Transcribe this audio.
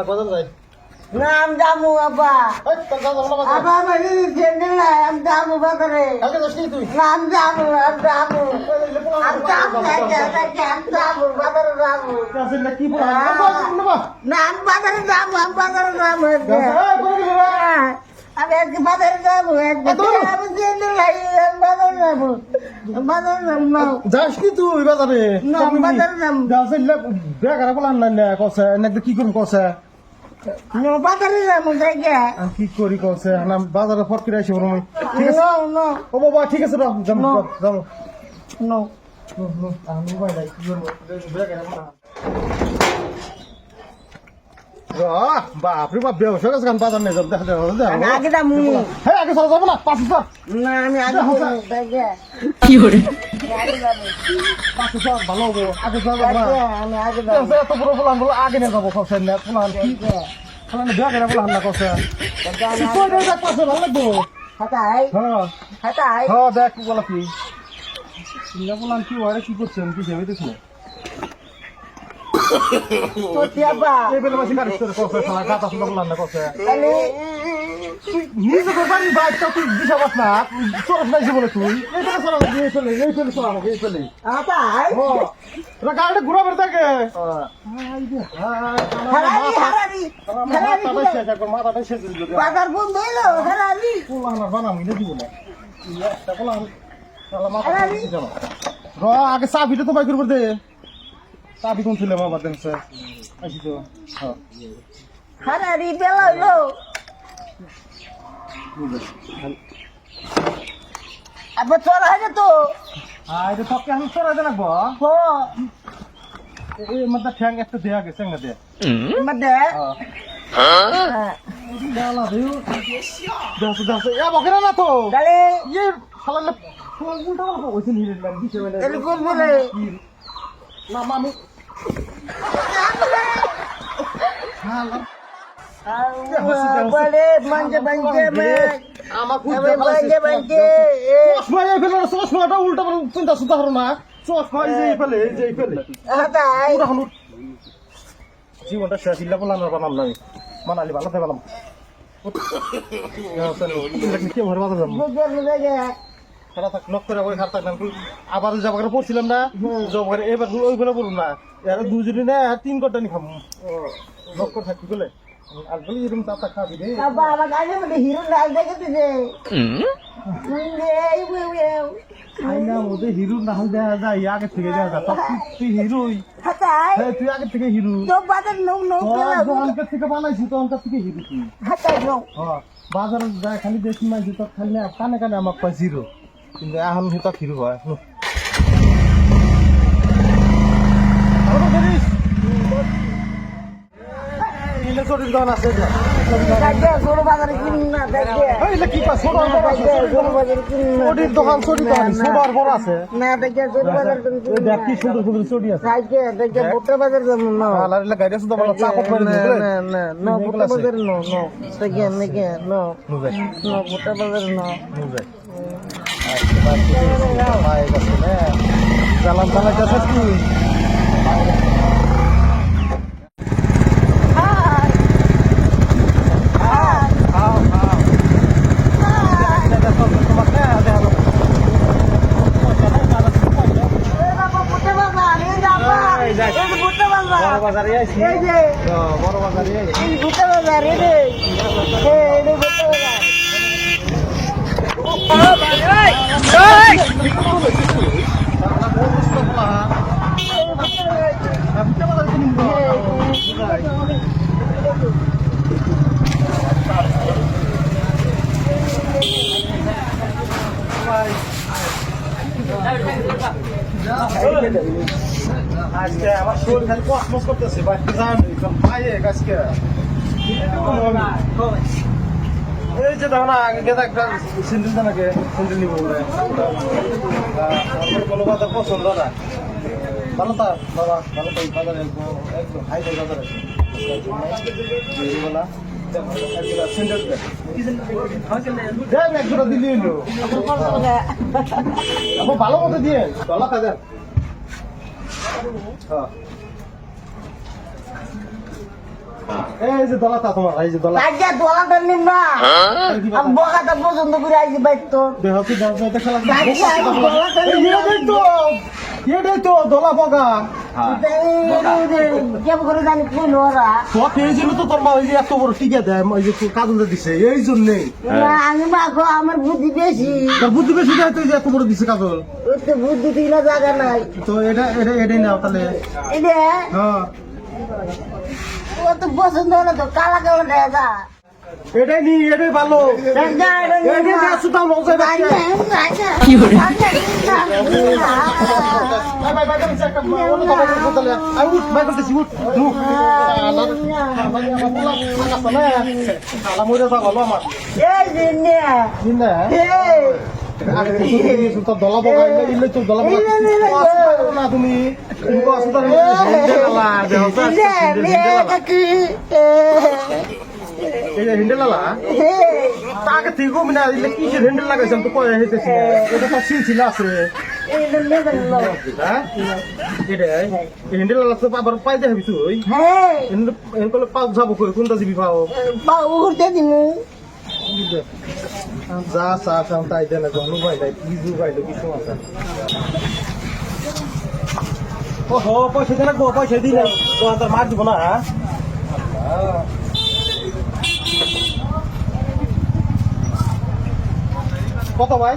বাজার যাই না আমি যাবো আব্বা আব্বা আমার ফ্রেন্ড নাই আমি যাবো বাজারে কালকে যাস তুই না আমি যাবো আমি যাবো আমি যাবো আমি যাবো বাজারে যাবো কি না আমি বাজারে যাবো আমি বাজারে যাবো আমি আজকে বাজারে যাবো আমি ফ্রেন্ড নাই আমি বাজারে যাবো বাজারে যাবো না যাস কি তুই বাজারে না বাজারে যাবো বেকার বলান না কসে নাকি কি করবি কসে বাজারে যাবো দেখে কি করি কসে না বাজারে ফট করে আসি বলুন ঠিক আছে নো ও বাবা ঠিক আছে যাবো যাবো নো আমি ভাই নাই কি করবো বেকার বলা বাপরে বাপ ব্যবসা কাজ গান বাজার নেই দেখা যাবে আগে যাবো হ্যাঁ আগে চলো যাবো না পাঁচ হাজার না আমি আগে দেখে কি করে আগে যাবো 5,000 ভালো হবো আগে যাবো না আমি আগে যাবো এত বড় বলান বলো আগে নিয়ে যাবো কসে না বলান কি বলান বেকার বলান না কসে ভালো লাগবো হাতাই হ্যাঁ হাতাই হ্যাঁ দেখ বলা কি বলান কি ওরা কি করছেন কি ভেবে দেখলো সত্যি আব্বা এই বেলা মাসি কারিস করে কসে সালা গাতা শুনে বলান না কসে তাহলে নিজে তো বাড়ি বাইকটা তুই দিশাবাস না চরস নাইছে বলে তুই এইখানে চলা এই চলে চলা এই চলে হাতাই তোরা গাড়িটা ঘুরা বের থাকে হারারি হারারি মাথাটাই শেষ দিল বাজার বন্ধ হইলো হারারি বানামি না দিব না র আগে চাবিটা তো বাইকের উপর দে চাবি কোন ছিল আমার দেন স্যার আসি তো হারারি বেলা হইলো আব্বা চলা হয়ে তো এটা সবকে আমি চড়াই দে লাগবো হো এই মধ্যে ঠ্যাং একটা দেয়া গেছে না দে মধ্যে ডালা দিও দাস দাস এ বকেরা না তো তাহলে ये শালা না ফোন উল্টা বলবো ওইদিন হিরেলাম দিছে মানে এরকম বলে না মামি বলে মঞ্জে বঞ্জে মে আমার খুব বঞ্জে বঞ্জে চশমা এই ফেলে চশমাটা উল্টা করে চিন্তা সুতা হলো না চশমা এই ফেলে হাতাই পুরা হলুদ জীবনটা শেষ ইল্লা বললাম না বানাম নাই মানালি ভালো থাকলাম কি ঘরে বাজার যাবো বুঝে বুঝে সারা থাক নক করে ওই খার থাকলাম আবার যাবো করে পড়ছিলাম না জব করে এবার ওইগুলো বলুন না এর দুজনে না 3 ঘন্টা নি খাম নক করে থাকি বলে আর বলি এরকম চাপটা খাবি রে আব্বা আমার কাছে মধ্যে হিরো লাল দেখেছে যে আইনা মধ্যে হিরো না হল দেখা যায় আগে থেকে দেখা যায় তুই হিরোই হাতাই হ্যাঁ তুই আগে থেকে হিরো তো বাজার নো নো অঙ্কের থেকে বানাইছি তো অঙ্কের থেকে হিরো তুই হাতাই নো হ্যাঁ বাজারে যায় খালি দেখি মাঝে তো খালি কানে কানে আমাক পাই জিরো কিন্তু এখন হিতা হিরো হয় ছোট বাজারে কিনুন না দেখে দোকান ছোট বড় আছে না দেখে ছোট বাজার দেখ কি সুন্দর সুন্দর চটি আছে দেখে দেখে বোটা বাজার যেমন না গাড়ি আছে তো বড় চাপক করে না না না বোটা বাজার নো নো দেখে দেখে নো নুবে নো বোটা বাজার নো নুবে জালাম চালাইতেছ তুই বাজারে আইছি বড় বাজারে আইছি বোটা বাজার রে রে বোটা বাজার আজকে আমার শরীর খালি কসমস করতেছে বাড়িতে যান পায়ে আজকে এই যে দেখো না আগে গেদা একটা সিন্ডিল দেন আগে সিন্ডিল নিব কোনো কথা পছন্দ না ভালো তা বাবা ভালো তো বাজারে একদম হাই বাজারে বলা সেন্টার দেন এক জোড়া দিলি এলো আপনি ভালো মতো দিয়ে ডলা দেন এই যে দলাটা তোমার এই যে দলা কাজে দোয়াটা নিন না আমি বকাটা পছন্দ করে আইছি বাইক তো দেখো কি দাও দেখা লাগবে কাজে আমি দোয়াটা নিন না এটাই তো দলা বগা কেমন করে জানি কোন ওরা তো পেয়েছিল তো তোর মা ওই যে এত বড় টিকা দেয় ওই যে কাজলটা দিছে এই জন্যই না আমি মাখো আমার বুদ্ধি বেশি তোর বুদ্ধি বেশি দেয় তো এই যে এত বড় দিছে কাজল ওই তো বুদ্ধি দিলে জায়গা নাই তো এটাই নাও তাহলে এটা হ্যাঁ ও তো পছন্দ হলো তো কালা কালা দেখা এটাই নি এটাই ভালো এটাই দিয়ে সুতাম মজা পাচ্ছে কি করে ভাই ভাই আমি একটা অন্য কথা বলতে তাহলে আমি উঠ ভাই বলতেছি উঠ উঠ আলা মরে যা ভালো আমার এই দিনে দিন না এই আগে থেকে তো দলা বগা ইলে তো দলা বগা না তুমি তুমি তো আসলে হিন্ডেলা দেহ এই যে হিন্ডেলা আগে থেকে মিনা ইলে কি হিন্ডেল লাগাইছেন তো কয় হইতেছে এটা তো সিলসিলা আছে হ্যাঁ এটাই হিন্ডেলা তো আবার পাই দেখাবি তুই এনকলে পাও যাবো কই কোনটা দিবি পাও যা চা খাম তাই দেন গনু ভাই নাই পিজু ভাই তো কিছু আছে ওহো পয়সা দেন গো পয়সা দিই না তো আর মার দিব না কত ভাই